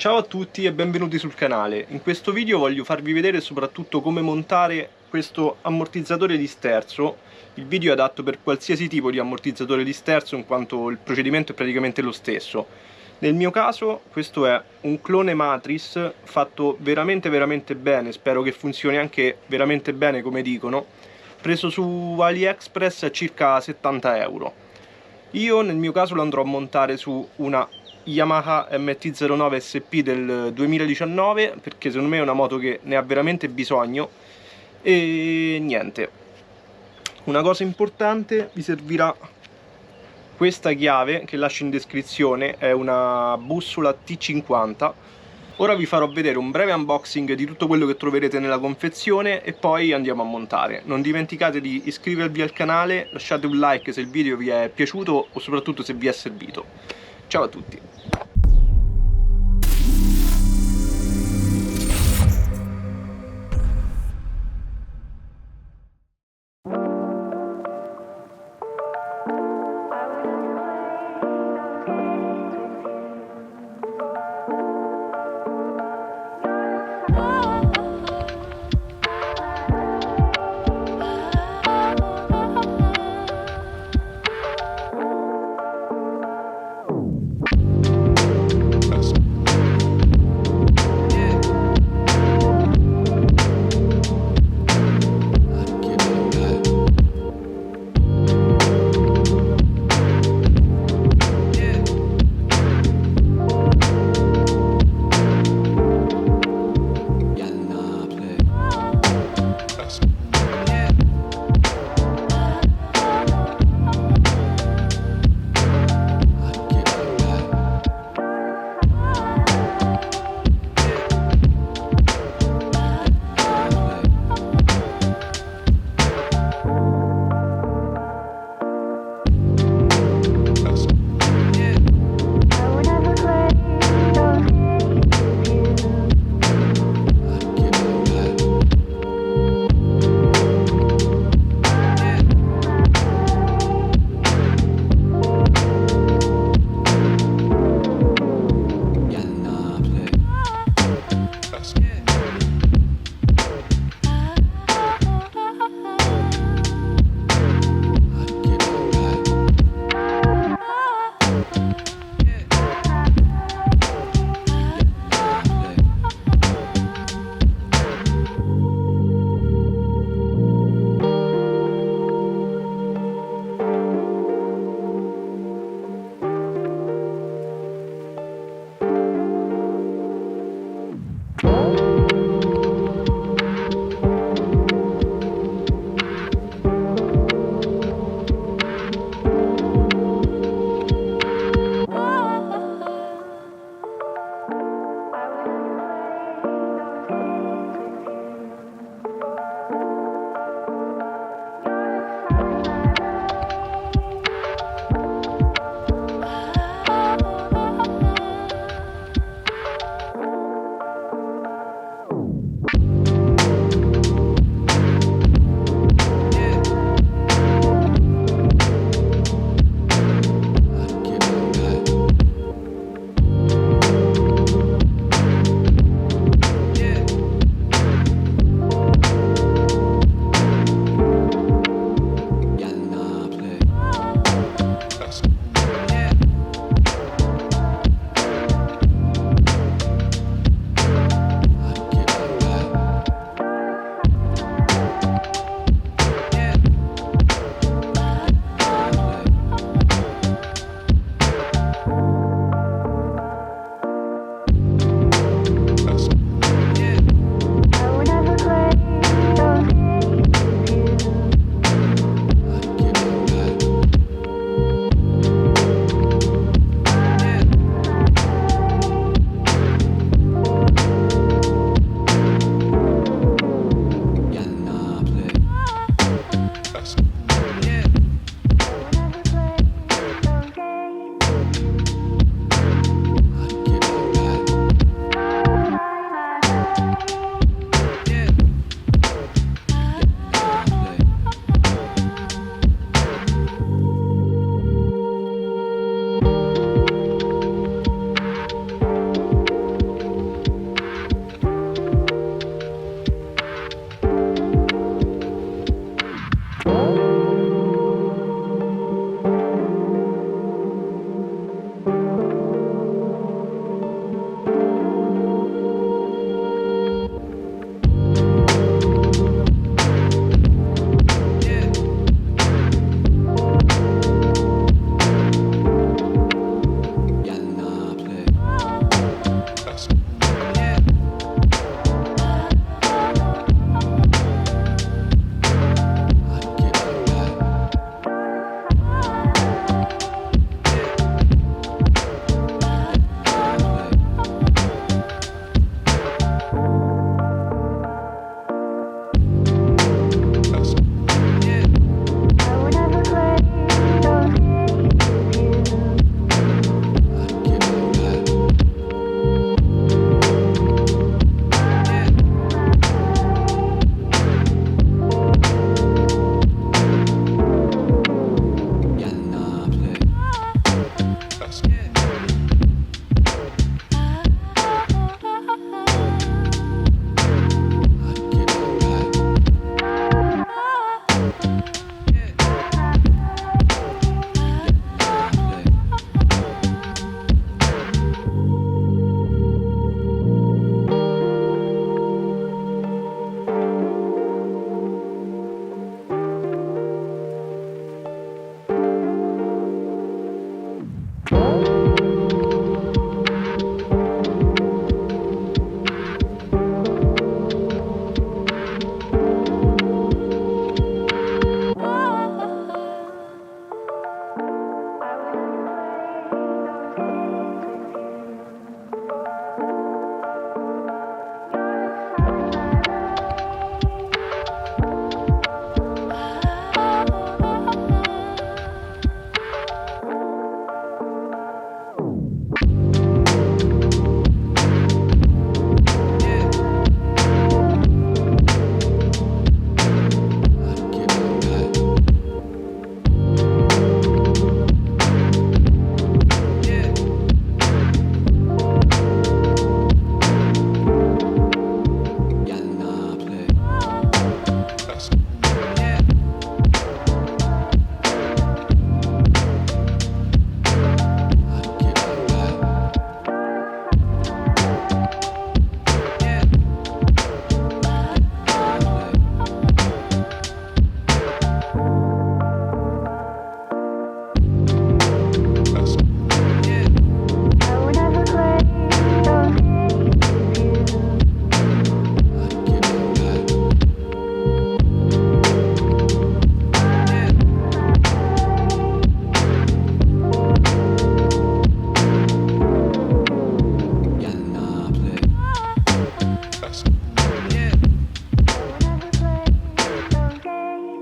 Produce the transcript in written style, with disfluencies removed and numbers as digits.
Ciao a tutti e benvenuti sul canale. In questo video voglio farvi vedere soprattutto come montare questo ammortizzatore di sterzo. Il video è adatto per qualsiasi tipo di ammortizzatore di sterzo in quanto il procedimento è praticamente lo stesso. Nel mio caso questo è un clone Matris fatto veramente bene, spero che funzioni anche veramente bene come dicono, preso su AliExpress a circa 70 euro. Io nel mio caso lo andrò a montare su una Yamaha MT-09 SP del 2019 perché secondo me è una moto che ne ha veramente bisogno. E niente, una cosa importante, vi servirà questa chiave che lascio in descrizione, è una bussola T50. Ora vi farò vedere un breve unboxing di tutto quello che troverete nella confezione e poi andiamo a montare. Non dimenticate di iscrivervi al canale, lasciate un like se il video vi è piaciuto o soprattutto se vi è servito. Ciao a tutti!